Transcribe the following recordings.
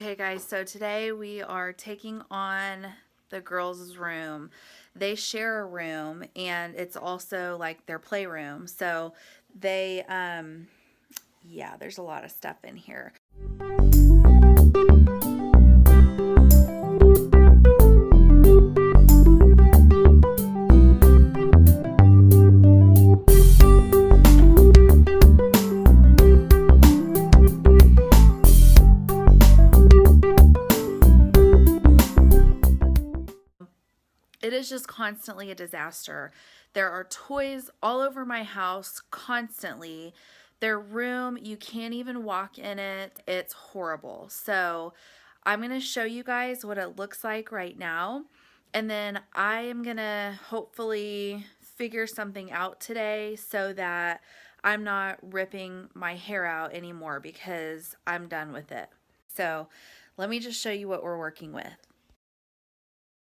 Hey guys, so today we are taking on the girls' room. They share a room and it's also like their playroom. So they yeah, there's a lot of stuff in here. It is just constantly a disaster. There are toys all over my house constantly. Their room, you can't even walk in it. It's horrible. So I'm going to show you guys what it looks like right now. And then I am going to hopefully figure something out today so that I'm not ripping my hair out anymore because I'm done with it. So let me just show you what we're working with.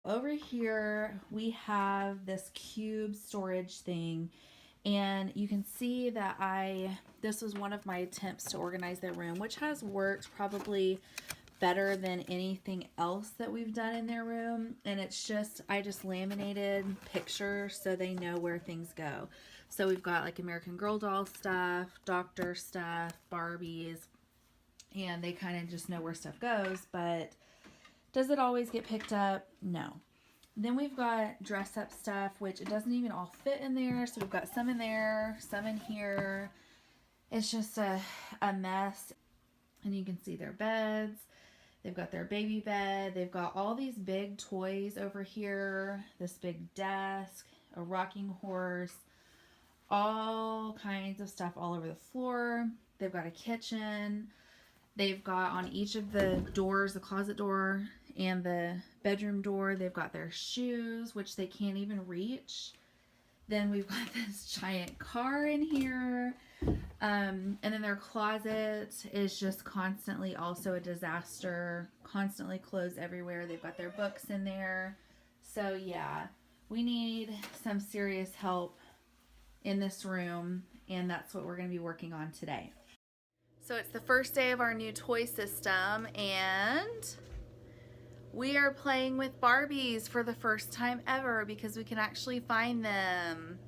Over here we have this cube storage thing, and you can see that this was one of my attempts to organize their room, which has worked probably better than anything else that we've done in their room. And it's just, I just laminated pictures so they know where things go. So we've got like American Girl doll stuff, doctor stuff, Barbies, and they kind of just know where stuff goes. But does it always get picked up? No. Then we've got dress up stuff, which it doesn't even all fit in there. So we've got some in there, some in here. It's just a mess. And you can see their beds. They've got their baby bed. They've got all these big toys over here. This big desk, a rocking horse, all kinds of stuff all over the floor. They've got a kitchen. They've got on each of the doors, the closet door and the bedroom door, they've got their shoes, which they can't even reach. Then we've got this giant car in here. And then their closet is just constantly also a disaster. Constantly clothes everywhere. They've got their books in there. So yeah, we need some serious help in this room, and that's what we're going to be working on today. So it's the first day of our new toy system, and we are playing with Barbies for the first time ever because we can actually find them.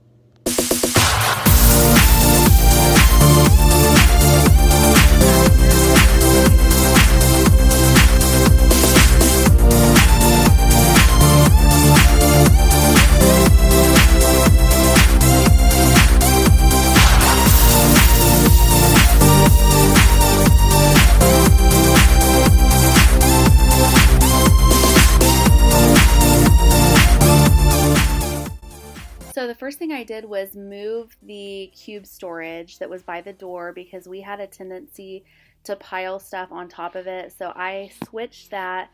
So the first thing I did was move the cube storage that was by the door because we had a tendency to pile stuff on top of it. So I switched that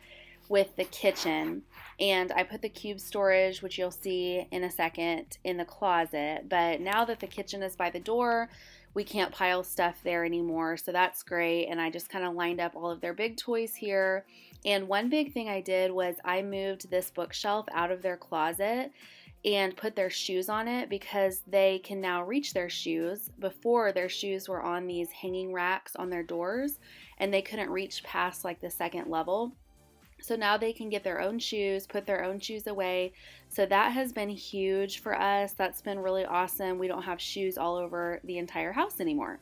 with the kitchen, and I put the cube storage, which you'll see in a second, in the closet. But now that the kitchen is by the door, we can't pile stuff there anymore. So that's great. And I just kind of lined up all of their big toys here. And one big thing I did was I moved this bookshelf out of their closet and put their shoes on it because they can now reach their shoes. Before, their shoes were on these hanging racks on their doors and they couldn't reach past like the second level. So now they can get their own shoes, put their own shoes away. So that has been huge for us. That's been really awesome. We don't have shoes all over the entire house anymore.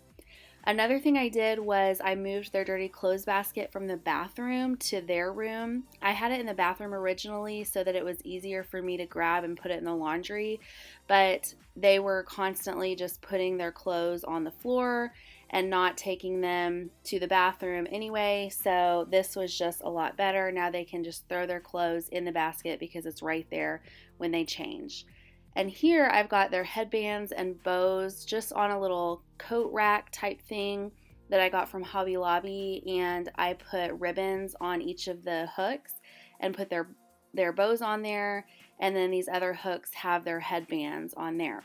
Another thing I did was I moved their dirty clothes basket from the bathroom to their room. I had it in the bathroom originally so that it was easier for me to grab and put it in the laundry, but they were constantly just putting their clothes on the floor and not taking them to the bathroom anyway, so this was just a lot better. Now they can just throw their clothes in the basket because it's right there when they change. And here I've got their headbands and bows just on a little coat rack type thing that I got from Hobby Lobby, and I put ribbons on each of the hooks and put their bows on there, and then these other hooks have their headbands on there.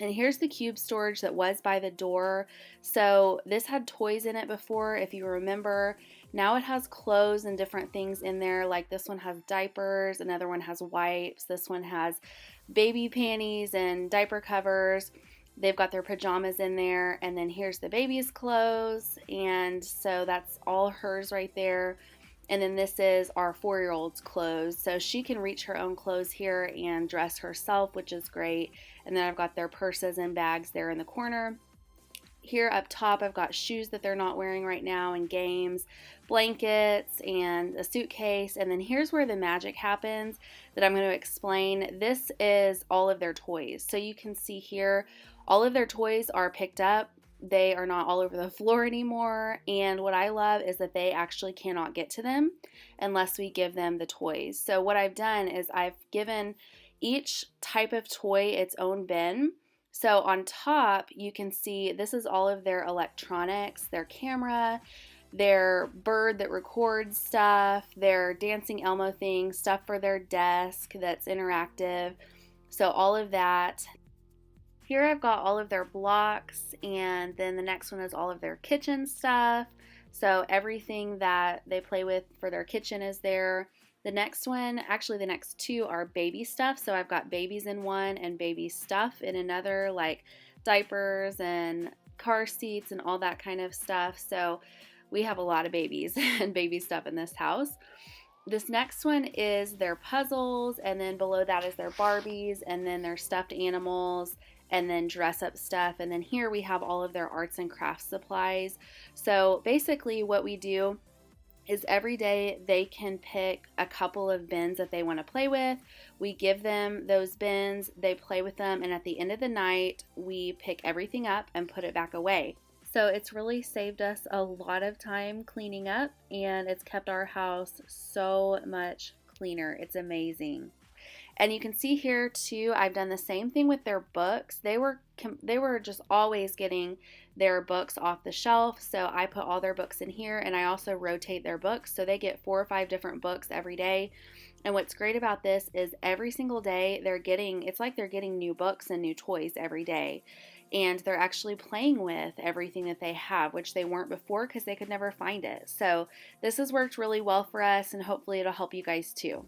And here's the cube storage that was by the door. So this had toys in it before, if you remember. Now it has clothes and different things in there, like this one has diapers, another one has wipes, this one has baby panties and diaper covers. They've got their pajamas in there, and then here's the baby's clothes, and so that's all hers right there. And then this is our 4-year-old's clothes. So she can reach her own clothes here and dress herself, which is great. And then I've got their purses and bags there in the corner. Here up top, I've got shoes that they're not wearing right now and games, blankets, and a suitcase. And then here's where the magic happens that I'm going to explain. This is all of their toys. So you can see here, all of their toys are picked up. They are not all over the floor anymore. And what I love is that they actually cannot get to them unless we give them the toys. So what I've done is I've given each type of toy its own bin. So on top, you can see this is all of their electronics, their camera, their bird that records stuff, their dancing Elmo thing, stuff for their desk that's interactive. So all of that. Here I've got all of their blocks, and then the next one is all of their kitchen stuff. So everything that they play with for their kitchen is there. The next one, actually the next two are baby stuff. So I've got babies in one and baby stuff in another, like diapers and car seats and all that kind of stuff. So we have a lot of babies and baby stuff in this house. This next one is their puzzles, and then below that is their Barbies, and then their stuffed animals, and then dress up stuff. And then here we have all of their arts and crafts supplies. So basically what we do is every day they can pick a couple of bins that they want to play with. We give them those bins, they play with them, and at the end of the night, we pick everything up and put it back away. So it's really saved us a lot of time cleaning up, and it's kept our house so much cleaner. It's amazing. And you can see here too, I've done the same thing with their books. They were just always getting their books off the shelf. So I put all their books in here, and I also rotate their books. So they get 4 or 5 different books every day. And what's great about this is every single day it's like they're getting new books and new toys every day. And they're actually playing with everything that they have, which they weren't before because they could never find it. So this has worked really well for us, and hopefully it'll help you guys too.